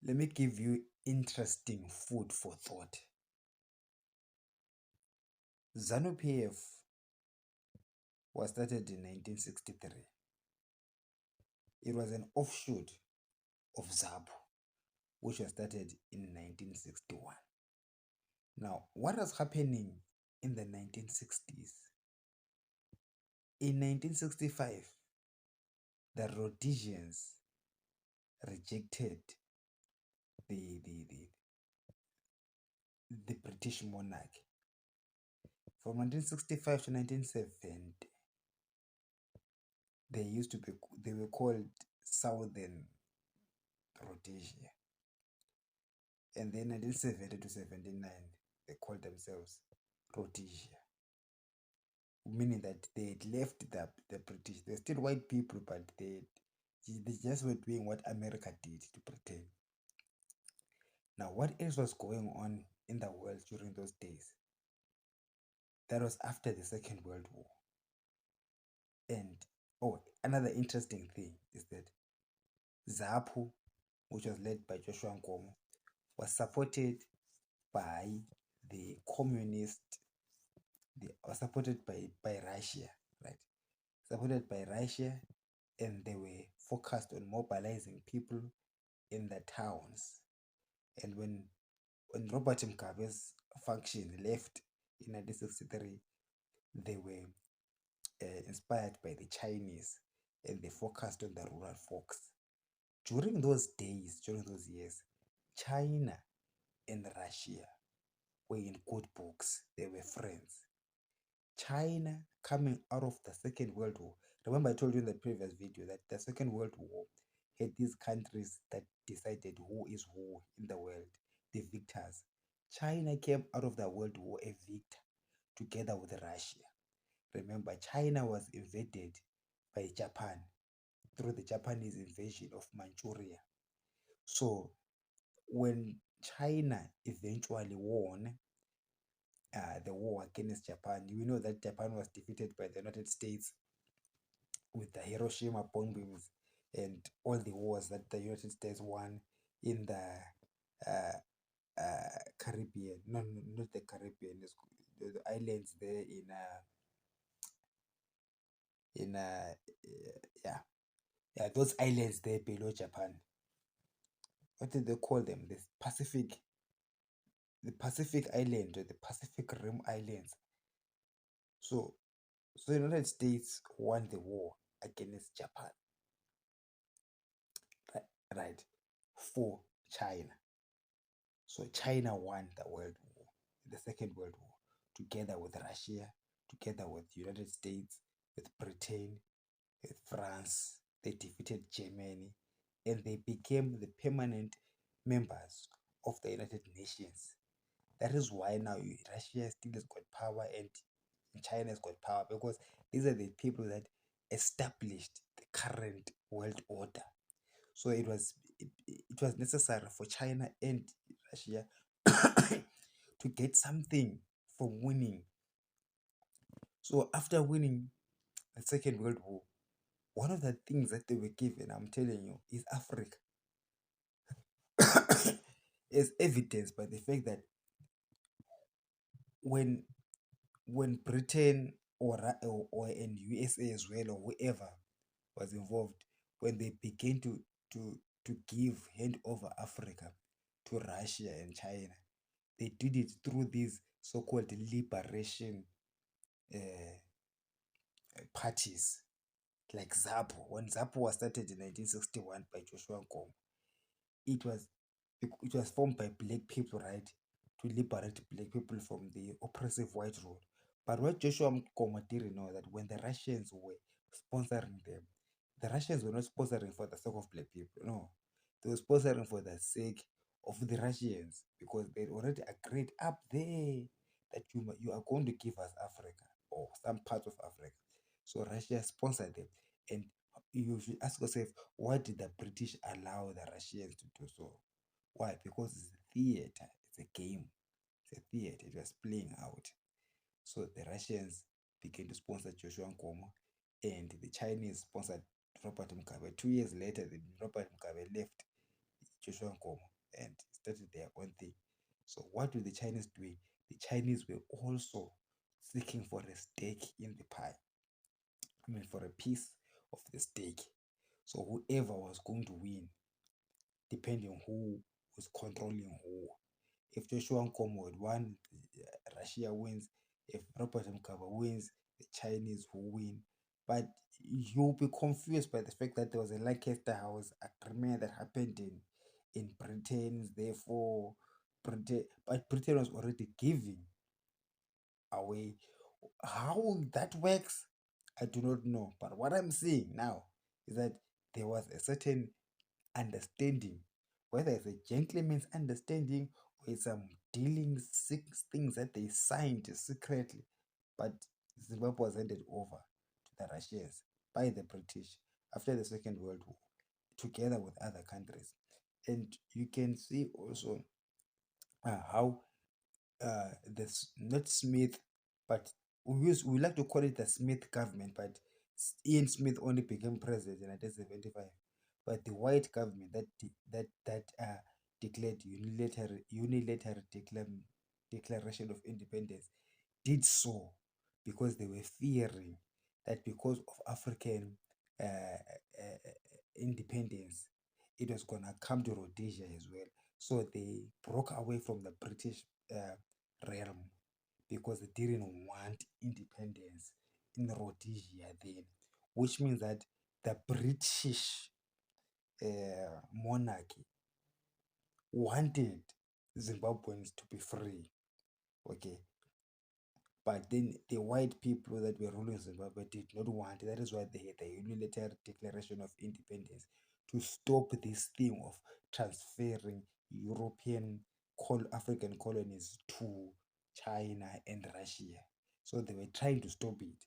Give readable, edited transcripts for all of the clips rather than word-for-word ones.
Let me give you interesting food for thought. ZANU-PF was started in 1963. It was an offshoot of ZAPU, which was started in 1961. Now, what was happening in the 1960s? In 1965, the Rhodesians rejected the British monarchy. From 1965 to 1970, they were called Southern Rhodesia. And then 1970 to 79, they called themselves Rhodesia. Meaning that they had left the British. They're still white people, but they just were doing what America did to pretend. Now, what else was going on in the world during those days? That was after the Second World War. And another interesting thing is that ZAPU, which was led by Joshua Nkomo, was supported by the communist. They were supported by Russia, right? Supported by Russia, and they were focused on mobilizing people in the towns. And when Robert Mugabe's faction left in 1963, they were inspired by the Chinese, and they focused on the rural folks. During those days, during those years, China and Russia were in good books. They were friends. China, coming out of the Second World War, remember I told you in the previous video that the Second World War had these countries that decided who is who in the world, the victors. China came out of the World War a victor together with Russia. Remember, China was invaded by Japan through the Japanese invasion of Manchuria. So when China eventually won the war against Japan, you know that Japan was defeated by the United States with the Hiroshima bombings and all the wars that the United States won in the Caribbean. No, not the Caribbean. It's the islands there yeah, those islands there below Japan. What did they call them? The Pacific Island, or the Pacific Rim Islands. So the United States won the war against Japan, right, for China. So China won the World War, the Second World War, together with Russia, together with the United States, with Britain, with France. They defeated Germany, and they became the permanent members of the United Nations. That is why now Russia still has got power and China has got power, because these are the people that established the current world order. So it was necessary for China and Russia to get something from winning. So after winning the Second World War, one of the things that they were given, I'm telling you, is Africa. Is evidenced by the fact that when Britain or and USA as well, or whoever was involved, when they began to give hand over Africa to Russia and China, they did it through these so-called liberation parties, like ZAPU. When ZAPU was started in 1961 by Joshua Nkomo, it was formed by black people, right, to liberate black people from the oppressive white rule. But what Joshua Nkomo didn't know, that when the Russians were sponsoring them, the Russians were not sponsoring for the sake of black people. No, they were sponsoring for the sake of the Russians, because they already agreed up there that you are going to give us Africa, or some parts of Africa. So Russia sponsored them, and you should ask yourself, why did the British allow the Russians to do so? Why? Because it's a theater, it's a game, it's a theater, it was playing out. So the Russians began to sponsor Joshua Nkomo, and the Chinese sponsored Robert Mugabe. 2 years later, Robert Mugabe left Joshua Nkomo, what were the Chinese doing? The Chinese were also seeking for a stake in the pie. I mean, for a piece of the stake. So whoever was going to win, depending on who was controlling who. If Joshua Nkomo had won, Russia wins. If Robert Mugabe wins, the Chinese will win. But you'll be confused by the fact that there was a Lancaster House agreement that happened in Britain. Therefore, Britain was already giving away. How that works, I do not know. But what I'm seeing now is that there was a certain understanding, whether it's a gentleman's understanding or it's some dealing six things that they signed secretly. But Zimbabwe was handed over to the Russians by the British after the Second World War, together with other countries. And you can see also how this not Smith, but we like to call it the Smith government, but Ian Smith only became president in 1975. But the white government that declared unilateral declaration of independence did so because they were fearing that because of African independence, it was gonna come to Rhodesia as well. So they broke away from the British realm because they didn't want independence in Rhodesia then, which means that the British monarchy wanted Zimbabweans to be free. Okay, but then the white people that were ruling Zimbabwe did not want it. That is why they had the unilateral declaration of independence to stop this thing of transferring European African colonies to China and Russia. So they were trying to stop it.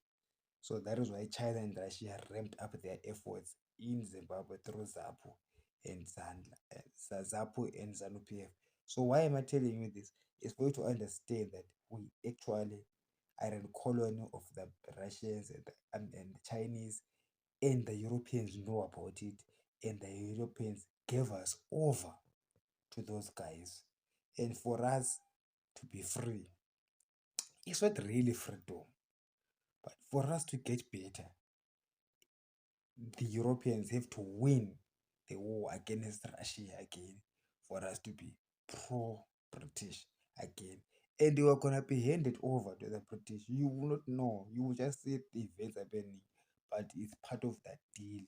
So that is why China and Russia ramped up their efforts in Zimbabwe through ZAPU and ZAPU and ZANU-PF. So why am I telling you this? It's for you to understand that we actually are a colony of the Russians and the Chinese, and the Europeans know about it, and the Europeans gave us over to those guys. And for us to be free, it's not really freedom, but for us to get better, the Europeans have to win the war against Russia again for us to be pro-British again. And they were gonna be handed over to the British. You will not know. You will just see the events happening, but it's part of that deal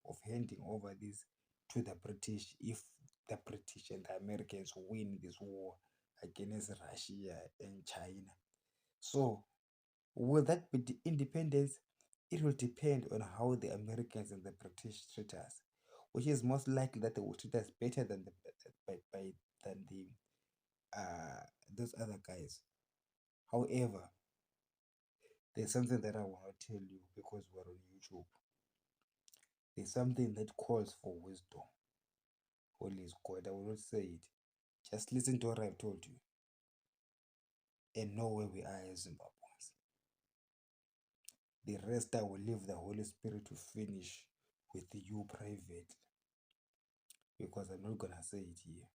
of handing over this to the British if the British and the Americans win this war against Russia and China. So will that be the independence? It will depend on how the Americans and the British treat us, which is most likely that they will treat us better than than the those other guys. However, there's something that I want to tell you because we're on YouTube. There's something that calls for wisdom. Holy is God. I will not say it. Just listen to what I've told you and know where we are as Zimbabweans. The rest I will leave the Holy Spirit to finish with you privately because I'm not gonna say it here.